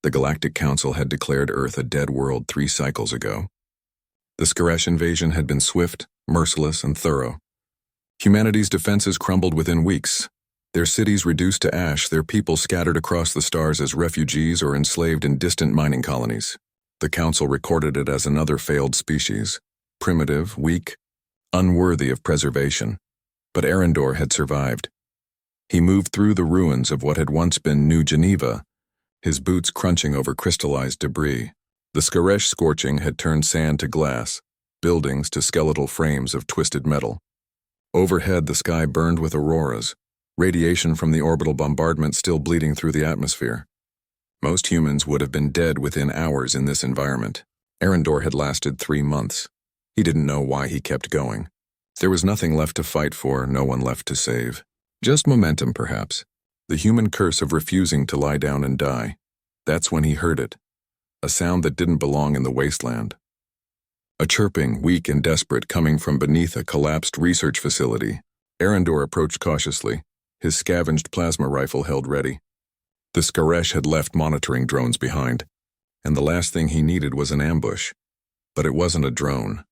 The Galactic Council had declared Earth a dead world 3 cycles ago. The Skaresh invasion had been swift, merciless, and thorough. Humanity's defenses crumbled within weeks. Their cities reduced to ash, their people scattered across the stars as refugees or enslaved in distant mining colonies. The Council recorded it as another failed species, primitive, weak, unworthy of preservation. But Arendor had survived. He moved through the ruins of what had once been New Geneva, his boots crunching over crystallized debris. The Skaresh scorching had turned sand to glass, buildings to skeletal frames of twisted metal. Overhead, the sky burned with auroras, radiation from the orbital bombardment still bleeding through the atmosphere. Most humans would have been dead within hours in this environment. Arendor had lasted 3 months. He didn't know why he kept going. There was nothing left to fight for, no one left to save. Just momentum, perhaps. The human curse of refusing to lie down and die. That's when he heard it. A sound that didn't belong in the wasteland. A chirping, weak and desperate, coming from beneath a collapsed research facility. Arendor approached cautiously, his scavenged plasma rifle held ready. The Skaresh had left monitoring drones behind, and the last thing he needed was an ambush. But it wasn't a drone.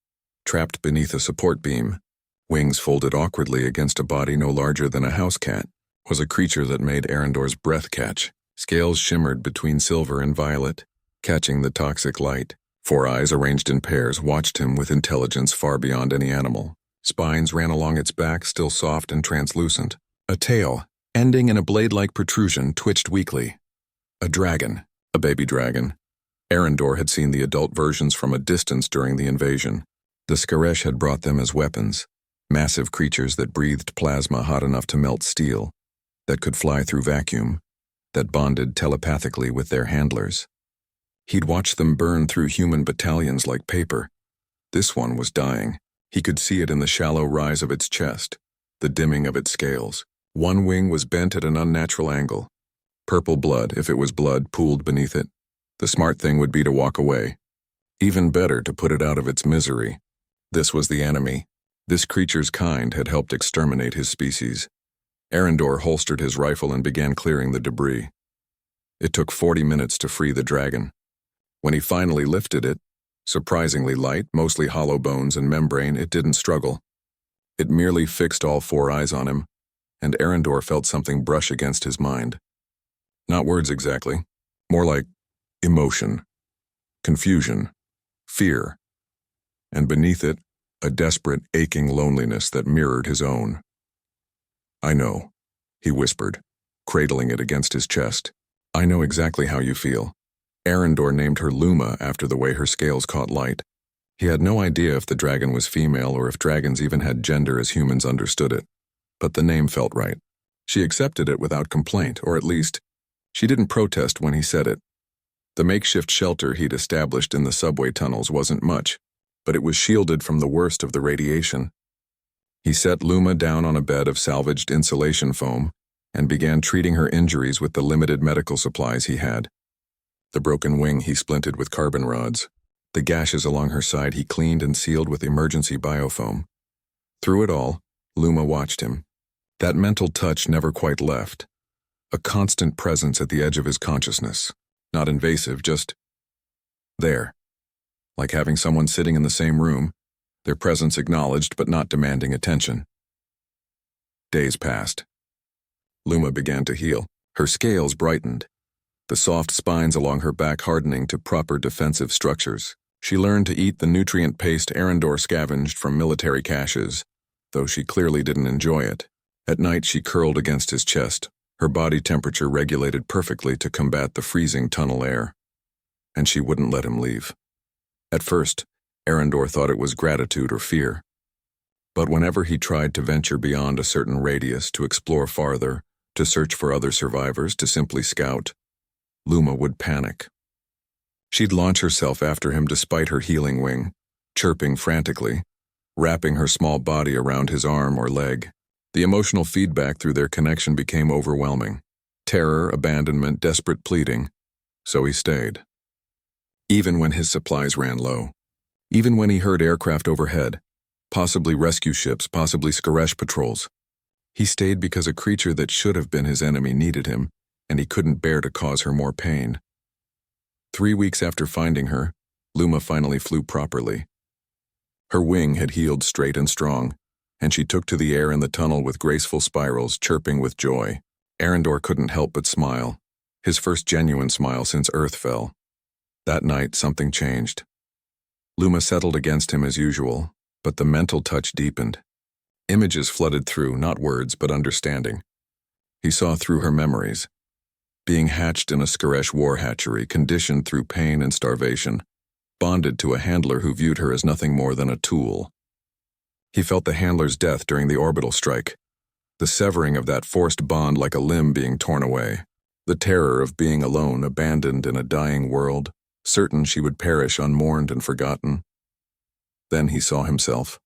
Trapped beneath a support beam, wings folded awkwardly against a body no larger than a house cat, was a creature that made Arendor's breath catch. Scales shimmered between silver and violet, catching the toxic light. 4 eyes arranged in pairs watched him with intelligence far beyond any animal. Spines ran along its back, still soft and translucent. A tail, ending in a blade-like protrusion, twitched weakly. A dragon, a baby dragon. Arendor had seen the adult versions from a distance during the invasion. The Skaresh had brought them as weapons, massive creatures that breathed plasma hot enough to melt steel, that could fly through vacuum, that bonded telepathically with their handlers. He'd watched them burn through human battalions like paper. This one was dying. He could see it in the shallow rise of its chest, the dimming of its scales. One wing was bent at an unnatural angle. Purple blood, if it was blood, pooled beneath it. The smart thing would be to walk away. Even better, to put it out of its misery. This was the enemy. This creature's kind had helped exterminate his species. Arendor holstered his rifle and began clearing the debris. It took 40 minutes to free the dragon. When he finally lifted it, surprisingly light, mostly hollow bones and membrane, it didn't struggle. It merely fixed all 4 eyes on him, and Arendor felt something brush against his mind. Not words exactly, more like emotion, confusion, fear, and beneath it, a desperate, aching loneliness that mirrored his own. "I know," he whispered, cradling it against his chest. "I know exactly how you feel." Arendor named her Luma after the way her scales caught light. He had no idea if the dragon was female or if dragons even had gender as humans understood it. But the name felt right. She accepted it without complaint, or at least, she didn't protest when he said it. The makeshift shelter he'd established in the subway tunnels wasn't much, but it was shielded from the worst of the radiation. He set Luma down on a bed of salvaged insulation foam and began treating her injuries with the limited medical supplies he had. The broken wing he splinted with carbon rods. The gashes along her side he cleaned and sealed with emergency biofoam. Through it all, Luma watched him. That mental touch never quite left. A constant presence at the edge of his consciousness. Not invasive, just there. Like having someone sitting in the same room, their presence acknowledged but not demanding attention. Days passed. Luma began to heal. Her scales brightened, the soft spines along her back hardening to proper defensive structures. She learned to eat the nutrient paste Arendor scavenged from military caches, though she clearly didn't enjoy it. At night she curled against his chest, her body temperature regulated perfectly to combat the freezing tunnel air. And she wouldn't let him leave. At first, Arendor thought it was gratitude or fear. But whenever he tried to venture beyond a certain radius, to explore farther, to search for other survivors, to simply scout, Luma would panic. She'd launch herself after him despite her healing wing, chirping frantically, wrapping her small body around his arm or leg. The emotional feedback through their connection became overwhelming. Terror, abandonment, desperate pleading. So he stayed. Even when his supplies ran low. Even when he heard aircraft overhead, possibly rescue ships, possibly Skaresh patrols. He stayed because a creature that should have been his enemy needed him, and he couldn't bear to cause her more pain. 3 weeks after finding her, Luma finally flew properly. Her wing had healed straight and strong, and she took to the air in the tunnel with graceful spirals, chirping with joy. Arendor couldn't help but smile, his first genuine smile since Earth fell. That night, something changed. Luma settled against him as usual, but the mental touch deepened. Images flooded through, not words, but understanding. He saw through her memories. Being hatched in a Skaresh war hatchery, conditioned through pain and starvation, bonded to a handler who viewed her as nothing more than a tool. He felt the handler's death during the orbital strike, the severing of that forced bond like a limb being torn away, the terror of being alone, abandoned in a dying world, certain she would perish unmourned and forgotten. Then he saw himself.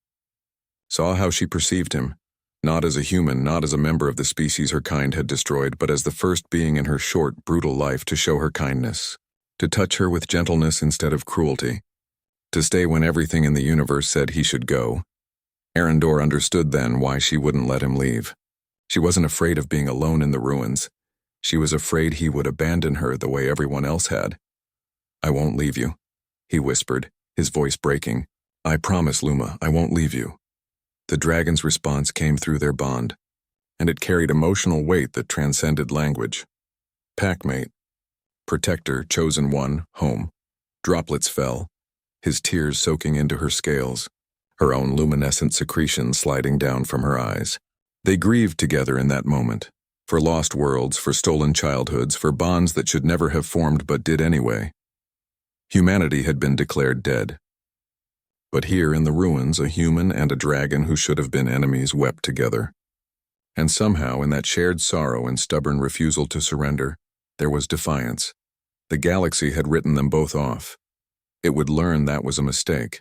Saw how she perceived him, not as a human, not as a member of the species her kind had destroyed, but as the first being in her short, brutal life to show her kindness, to touch her with gentleness instead of cruelty, to stay when everything in the universe said he should go. Arendor understood then why she wouldn't let him leave. She wasn't afraid of being alone in the ruins. She was afraid he would abandon her the way everyone else had. "I won't leave you," he whispered, his voice breaking. "I promise, Luma, I won't leave you." The dragon's response came through their bond, and it carried emotional weight that transcended language. Packmate, protector, chosen one, home. Droplets fell, his tears soaking into her scales, her own luminescent secretions sliding down from her eyes. They grieved together in that moment, for lost worlds, for stolen childhoods, for bonds that should never have formed but did anyway. Humanity had been declared dead. But here in the ruins, a human and a dragon who should have been enemies wept together. And somehow, in that shared sorrow and stubborn refusal to surrender, there was defiance. The galaxy had written them both off. It would learn that was a mistake.